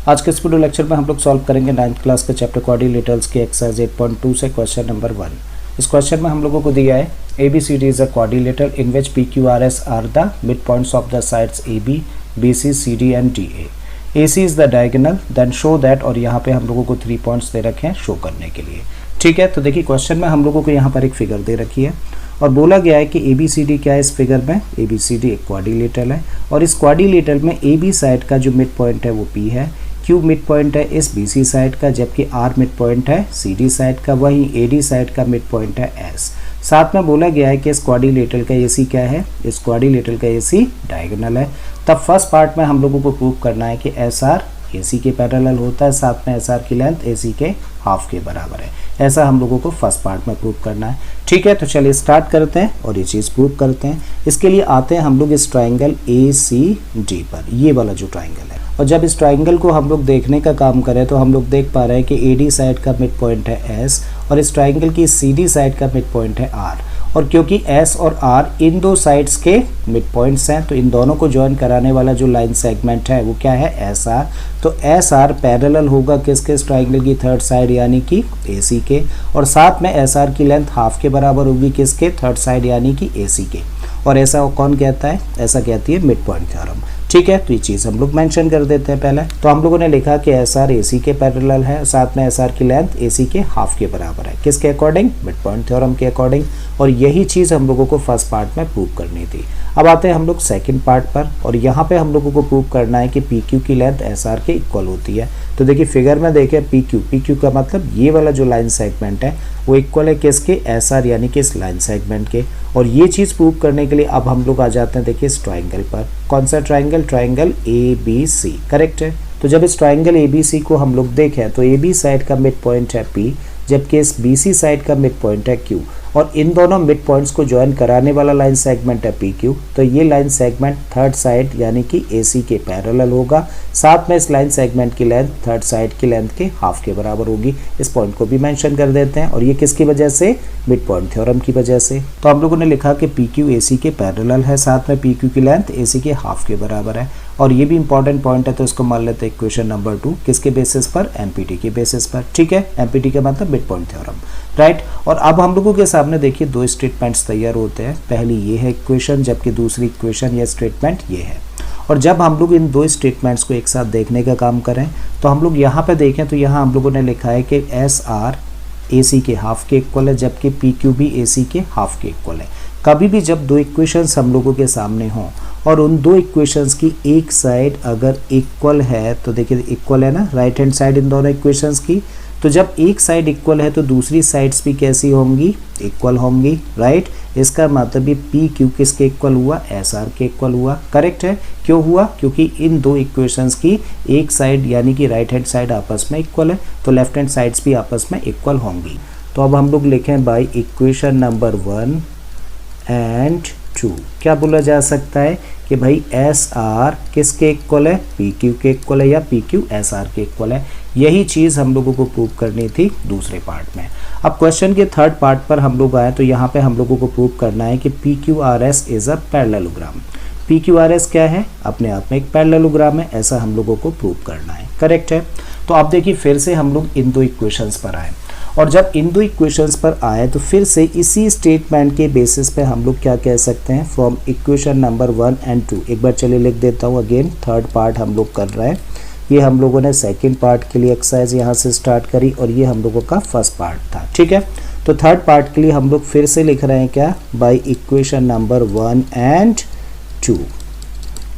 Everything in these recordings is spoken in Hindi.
आज के इस वीडियो लेक्चर में हम लोग सॉल्व करेंगे 9th क्लास के चैप्टर क्वाड्रिलेटरल्स के एक्सरसाइज 8.2 से क्वेश्चन नंबर 1। इस क्वेश्चन में हम लोगों को दिया है ABCD is a quadrilateral in which PQRS are the mid points of the sides AB, BC, CD and DA। AC is the diagonal then show that, और यहाँ पे हम लोगों को 3 पॉइंट्स दे रखे हैं शो करने के लिए। ठीक है, तो देखिए क्वेश्चन में हम लोगों को यहाँ पर एक फिगर दे रखी है और बोला गया है कि ABCD क्या है इस फिगर में। ABCD एक क्वाड्रिलेटरल है और इस क्वाड्रिलेटरल में AB साइड का जो मिड पॉइंट है वो P है, Q मिड पॉइंट है इस BC साइड का, जबकि R मिड पॉइंट है CD साइड का, वहीं AD साइड का मिड पॉइंट है S। साथ में बोला गया है कि इस क्वाड्रिलेटरल का AC क्या है, इस क्वाड्रिलेटरल का AC डायगोनल है। तब फर्स्ट पार्ट में हम लोगों को प्रूव करना है कि SR AC के पैरेलल होता है, साथ में SR की लेंथ AC के हाफ के बराबर है। ऐसा हम लोगों को फर्स्ट पार्ट में प्रूव करना है। ठीक है, तो चलिए स्टार्ट करते हैं और ये चीज़ प्रूव करते हैं। इसके लिए आते हैं हम लोग इस ट्राइंगल ACD पर, ये वाला जो ट्राइंगल है। और जब इस ट्राइंगल को हम लोग देखने का काम करें तो हम लोग देख पा रहे हैं कि AD साइड का मिड पॉइंट है S और इस ट्राइंगल की CD साइड का मिड पॉइंट है R। और क्योंकि S और R इन दो साइड्स के मिड पॉइंट्स हैं तो इन दोनों को ज्वाइन कराने वाला जो लाइन सेगमेंट है वो क्या है, SR। तो SR पैरेलल होगा किसके, इस ट्राइंगल की थर्ड साइड यानी कि AC के, और साथ में SR की लेंथ हाफ के बराबर होगी किसके, थर्ड साइड यानी कि AC के। और ऐसा कौन कहता है, ऐसा कहती है मिड पॉइंट थ्योरम। ठीक है, तो ये चीज़ हम लोग मेंशन कर देते हैं पहले। तो हम लोगों ने लिखा कि SR AC के पैरेलल है, साथ में SR की लेंथ AC के हाफ के बराबर है, किसके अकॉर्डिंग, मिड पॉइंट थ्योरम के अकॉर्डिंग। और यही चीज़ हम लोगों को फर्स्ट पार्ट में प्रूव करनी थी। अब आते हैं हम लोग सेकंड पार्ट पर, और यहाँ पे हम लोगों को प्रूव करना है कि PQ की लेंथ SR के इक्वल होती है। तो देखिए फिगर में देखें PQ का मतलब ये वाला जो लाइन सेगमेंट है वो इक्वल है किसके, SR यानी कि इस लाइन सेगमेंट के। और ये चीज़ प्रूव करने के लिए अब हम लोग आ जाते हैं देखिए इस ट्राइंगल पर। कौन सा ट्राइंगल, ट्राइंगल ABC, करेक्ट है। तो जब इस ट्राइंगल ABC को हम लोग देखें तो AB साइड का मिड पॉइंट है P, जबकि इस BC साइड का मिड पॉइंट है Q, और इन दोनों मिड पॉइंट्स को ज्वाइन कराने वाला लाइन सेगमेंट है PQ। तो ये लाइन सेगमेंट थर्ड साइड यानी कि AC के पैरेलल होगा, साथ में इस लाइन सेगमेंट की लेंथ थर्ड साइड की लेंथ के हाफ के बराबर होगी। इस पॉइंट को भी मेंशन कर देते हैं, और ये किसकी वजह से, मिड पॉइंट थ्योरम की वजह से। तो हम लोगों ने लिखा कि PQ AC के पैरेलल है, साथ में PQ की लेंथ AC के हाफ के बराबर है। और ये भी इंपॉर्टेंट पॉइंट है तो इसको मान लेते हैं इक्वेशन नंबर 2, किसके बेसिस पर, MPT के बेसिस पर। ठीक है, MPT का मतलब मिड पॉइंट थ्योरम, राइट। और अब हम लोगों के सामने देखिए दो स्टेटमेंट्स तैयार होते हैं। पहली ये है इक्वेशन, जबकि दूसरी इक्वेशन या स्टेटमेंट ये है। और जब हम लोग इन दो स्टेटमेंट्स को एक साथ देखने का काम करें तो हम लोग यहाँ पे देखें तो यहाँ हम लोगों ने लिखा है कि SR AC के हाफ के इक्वल है, जबकि PQ भी AC के हाफ के इक्वल है। कभी भी जब दो इक्वेशंस हम लोगों के सामने हों और उन दो इक्वेशंस की एक साइड अगर इक्वल है, तो देखिए इक्वल है ना, राइट हैंड साइड इन दोनों इक्वेशंस की, तो जब एक साइड इक्वल है तो दूसरी साइड्स भी कैसी होंगी, इक्वल होंगी, राइट। इसका मतलब ये PQ किसके इक्वल हुआ, SR के इक्वल हुआ, करेक्ट है। क्यों हुआ, क्योंकि इन दो इक्वेशंस की एक साइड यानी कि राइट हैंड साइड आपस में इक्वल है, तो लेफ्ट हैंड साइड्स भी आपस में इक्वल होंगी। तो अब हम लोग लिखें बाय इक्वेशन नंबर 1 एंड 2 क्या बोला जा सकता है कि भाई SR किसके इक्वल है, PQ के इक्वल है, या PQ SR के इक्वल है। यही चीज़ हम लोगों को प्रूव करनी थी दूसरे पार्ट में। अब क्वेश्चन के थर्ड पार्ट पर हम लोग आए तो यहाँ पे हम लोगों को प्रूव करना है कि PQRS is a parallelogram. PQRS क्या है, अपने आप में एक पैरेललोग्राम है, ऐसा हम लोगों को प्रूव करना है, करेक्ट है। तो अब देखिए फिर से हम लोग इन दो इक्वेशंस पर आए, और जब इन दो इक्वेशंस पर आए तो फिर से इसी स्टेटमेंट के बेसिस पे हम लोग क्या कह सकते हैं, फ्रॉम इक्वेशन नंबर 1 एंड 2। एक बार चलिए लिख देता हूँ, अगेन थर्ड पार्ट हम लोग कर रहे हैं। ये हम लोगों ने सेकंड पार्ट के लिए एक्सरसाइज यहाँ से स्टार्ट करी और ये हम लोगों का फर्स्ट पार्ट था। ठीक है, तो थर्ड पार्ट के लिए हम लोग फिर से लिख रहे हैं क्या, बाई इक्वेशन नंबर 1 एंड 2।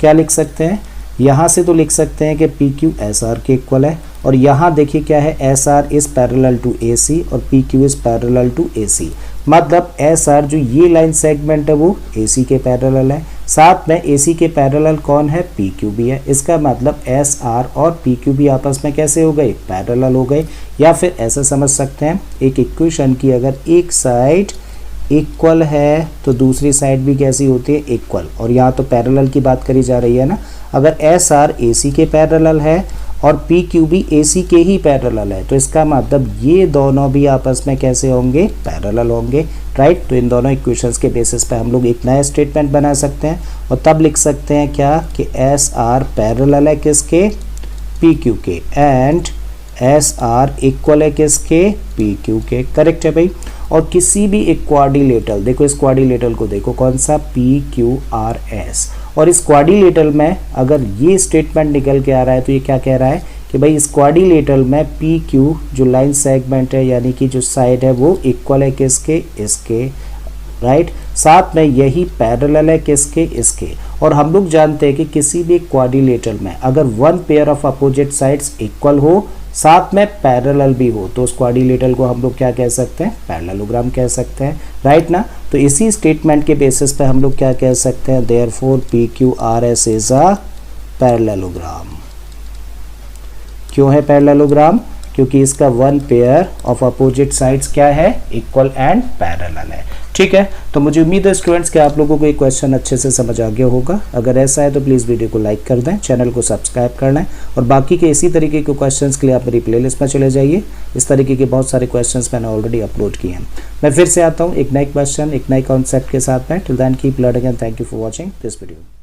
क्या लिख सकते हैं, यहाँ से तो लिख सकते हैं कि PQ SR के इक्वल है, और यहाँ देखिए क्या है, SR is parallel to AC और PQ is parallel to AC। मतलब SR जो ये लाइन सेगमेंट है वो AC के पैरेलल है, साथ में AC के पैरेलल कौन है, PQ भी है। इसका मतलब SR और PQ भी आपस में कैसे हो गए, पैरेलल हो गए। या फिर ऐसा समझ सकते हैं, एक इक्वेशन की अगर एक साइड इक्वल है तो दूसरी साइड भी कैसी होती है, इक्वल। और यहाँ तो पैरेलल की बात करी जा रही है ना। अगर SR AC के पैरेलल है और PQ भी AC के ही पैरेलल है, तो इसका मतलब ये दोनों भी आपस में कैसे होंगे, पैरेलल होंगे, राइट। तो इन दोनों इक्वेशंस के बेसिस पे हम लोग एक नया स्टेटमेंट बना सकते हैं और तब लिख सकते हैं क्या कि SR पैरेलल है किसके, पी क्यू के एंड एस आर इक्वल है किसके, पी क्यू के। करेक्ट है भाई। और किसी भी एक क्वाड्रिलेटरल, देखो इस क्वाड्रिलेटरल को देखो कौन सा, पी क्यू आर एस, और इस क्वाड्रिलेटरल में अगर ये स्टेटमेंट निकल के आ रहा है तो ये क्या कह रहा है कि भाई इस क्वाड्रिलेटरल में पी क्यू जो लाइन सेगमेंट है यानी कि जो साइड है वो इक्वल है किसके, इसके, राइट। साथ में यही पैरेलल है किसके, इसके। और हम लोग जानते हैं कि किसी भी क्वाड्रिलेटरल में अगर one pair of opposite sides equal हो, साथ में पैरेलल भी हो, तो उस क्वाड्रिलेटरल को हम लोग क्या कह सकते हैं, पैरेललोग्राम कह सकते हैं, राइट ना। तो इसी स्टेटमेंट के बेसिस पे हम लोग क्या कह सकते हैं, therefore P Q R S is a parallelogram. क्यों है पैरेललोग्राम, क्योंकि इसका one pair of opposite sides क्या है, इक्वल एंड पैरेलल है। ठीक है, तो मुझे उम्मीद है स्टूडेंट्स कि आप लोगों को ये क्वेश्चन अच्छे से समझ आ गया होगा। अगर ऐसा है तो प्लीज़ वीडियो को लाइक कर दें, चैनल को सब्सक्राइब कर लें, और बाकी के इसी तरीके के क्वेश्चंस के लिए आप मेरी प्लेलिस्ट में चले जाइए। इस तरीके के बहुत सारे क्वेश्चंस मैंने ऑलरेडी अपलोड किए हैं। मैं फिर से आता हूँ एक नए क्वेश्चन, एक नए कॉन्सेप्ट के साथ में। Till then keep learning and thank you for watching this video.